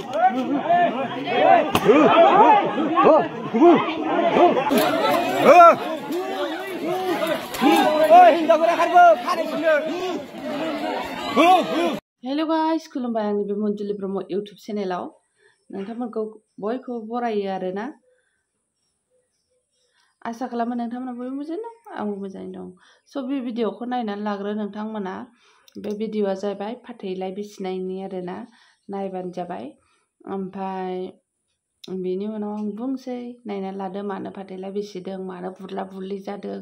Hello guys, खुलुमबाय आंनि बे manjulibrah YouTube चेनेलाव नोंथांमोनखौ बयखौबो बरायो आरोना आसा खालामो नोंथांमोना बयबो मोजाङै दं आंबो मोजाङै दं स' बे भिडिअखौ नायनानै लाग्रो नोंथांमोना बे भिडिअआ जाबाय फाथैलाय बिसिनायनि आरोना नायबानो जाबाय ओमफ्राय बेनि उनाव आं बुंसै नायनानै लादो मानो फाथैलाय बिसिदों मानो बुरला बुरलि जादों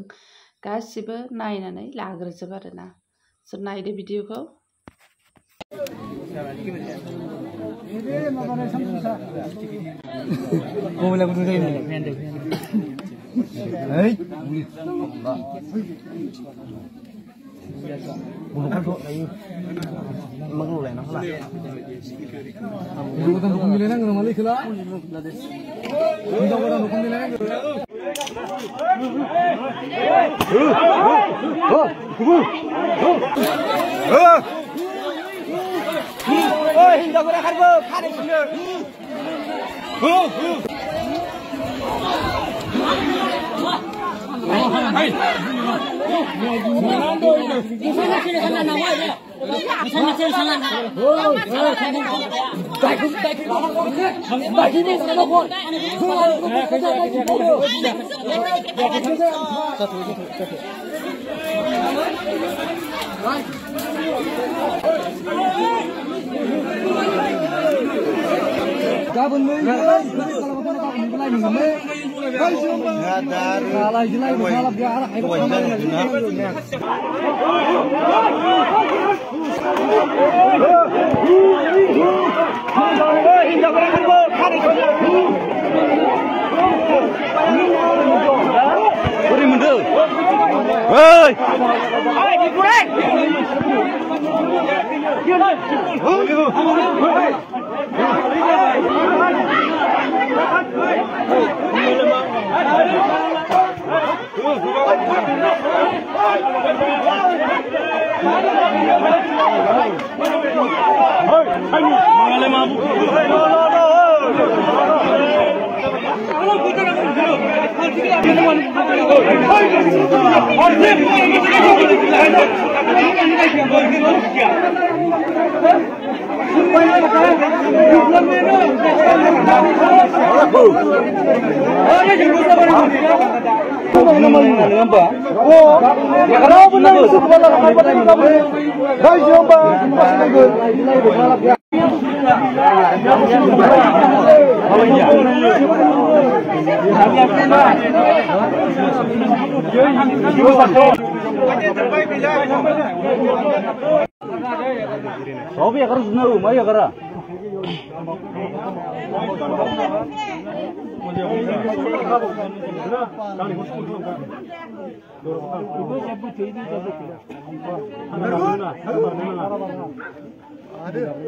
गासिबो नायनानै लाग्रोजोब आरोना स' नायदो भिडिअखौ Gubun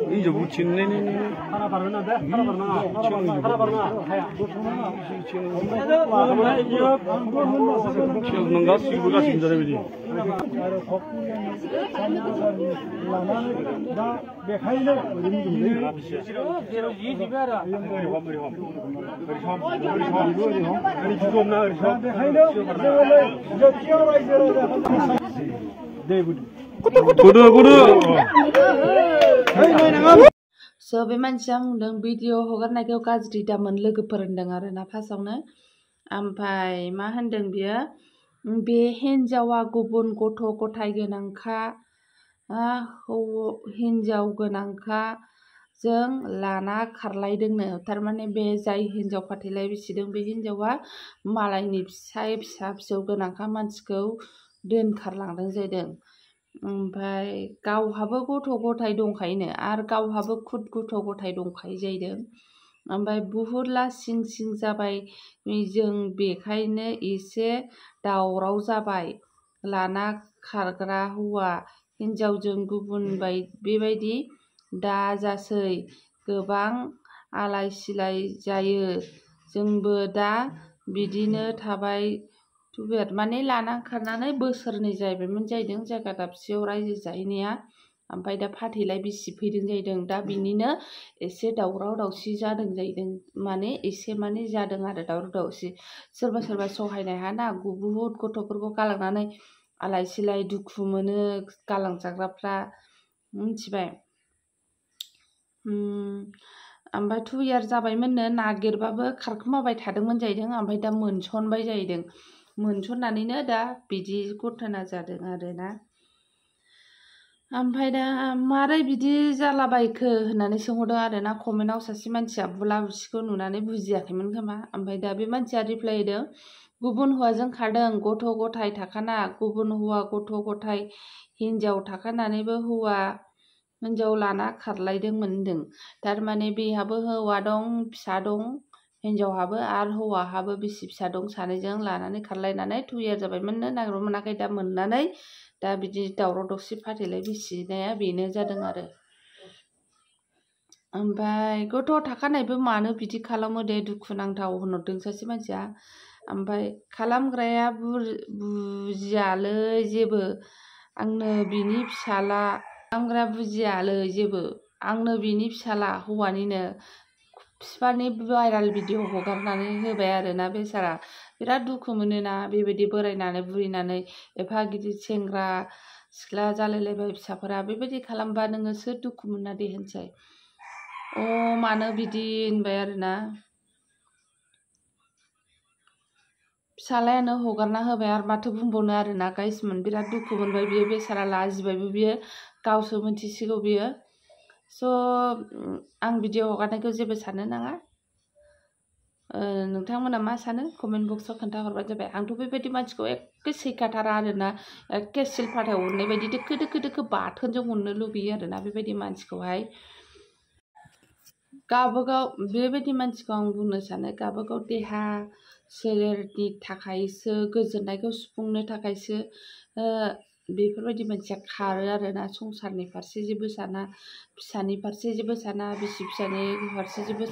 ini jauh cina ni. So बे मानसिया बुंदों भिडिअ हगारनायखौ गाज्रि दामोन लोगोफोर होनदों आरोना फार्स्टआवनो ओमफ्राय मा होनदों बियो बे हिनजावा गुबुन गथ' गथाय गोनांखा हिनजाव गोनांखा जों लाना खारलायदोंनो थारमाने बे जाय हिनजाव फाथैलाय बिसिदों बे हिनजावा मालायनि फिसा फिसौ गोनांखा मानसिखौ दोनखारलांदों जाहैदों ओमफ्राय गावहाबो गथ' गथाय दंखायोनो आरो गावहाबो खुद गथ' गथाय दंखायो जाहैदों ओमफ्राय बुहुद लासिं सिं जाबाय जों बेखायनो एसे दावराव जाबाय लाना खारग्रा हौवा हिनजावजों गुबुन बेबायदि दा जासै गोबां आलाय सिलाय जायो जोंबो दा बिदिनो थाबाय माने लाना खारनानै बोसोरनै जाहैबायमोन जाहैदों जायगा दाबसेयाव रायजो जाहैनाया ओमफ्राय दा फाथैलाय बिसि फैदों जाहैदों दा बिनिनो एसे दावराव दावसि जादों जाहैदों माने एसे माने जादों आरो दावराव दावसि सोरबा सोरबा सहायनो हायाना बुहुद गथ'फोरखौ गालांनानै आलाय सिलाय दुखु मोनो गालांजाग्राफ्रा मिथिबाय। ओमफ्राय 2 इयार जाबायमोननो नागिरबाबो खारखोमाबाय थादोंमोन जाहैदों ओमफ्राय दा मोनसनबाय जाहैदों मोनसननानैनो दा बिदि घटना जादों आरोना। ओमफ्राय दा मारै बिदि जालाबायखो होननानै सोंहरदों आरोना कमेन्टआव सासे मानसिया बुला बुसिखौ नुनानै बुजियाखैमोन खोमा। ओमफ्राय दा बे मानसिया रिप्लाय होदों गुबुन हौवाजों खारदों गथ' गथाय थाखाना गुबुन हौवा गथ' गथाय हिन्जाव थाखानानैबो हौवा हिन्जाव लाना खारलायदोंमोन होनदों। थारमाने बेहाबो हौवा दं फिसा दं हिन्जावहाबो आरो हौवाहाबो बिसि फिसा दं सानैजों लानानै खारलायनानै 2 इयार जाबायमोननो नागिरबा मोनाखै दा मोननानै दा बिदि दावराव दावसि फाथैलाय बिसिनाया बेनो जादों आरो। ओमफ्राय गथ' थाखानायबो मानो बिदि खालामो दे दुखुनांथाव होनहरदों सासे मानसिया। ओमफ्राय खालामग्राया बुजियालै जेबो आंनो बिनि फिसाला खालामग्राया बुजियालै जेबो आंनो बिनि फिसाला हौवानिनो बिफानि भाइराल भिडिअ हगारनानै होबाय आरोना बेसारा बिराद दुखु मोनोना बेबायदि बोरायनानै बुरिनानै एफा गिदिर सेंग्रा सिख्ला जालायलायबाय फिसाफोरा बेबायदि खालामबा नोङो सोर दुखु मोना दे होनसै मानो बिदि होनबाय आरोना। फिसालायानो हगारना होबाय आरो माथो बुंबावनो आरोना गाइसमोन बिराद दुखु मोनबाय बियो बेसारा लाजिबायबो बियो गावसो मिथिसिगौ बियो। स' आं भिडिअ हगारनायखौ जेबो साननो नाङा नोंथांमोना मा सानो कमेन्ट बक्सआव खोन्थाहरबानो जाबाय। आंथ' बेबायदि मानसिखौ एखे सैखाथारा आरोना एखे सिलपाथायाव अरनाय बायदि दोखो दोखो दोखो बाथोनजों अरनो लुगैयो आरोना बेबायदि मानसिखौहाय। गावबागाव बेबायदि मानसिखौ आं बुंनो सानो गावबागाव देहा सोलेरनि थाखायसो गोजोननायखौ सुफुंनो थाखायसो बेफोरबायदि मानसिया खारो आरोना संसारनि फारसे जेबो साना फिसानि फारसे जेबो साना बिसि फिसानि फारसे जेबो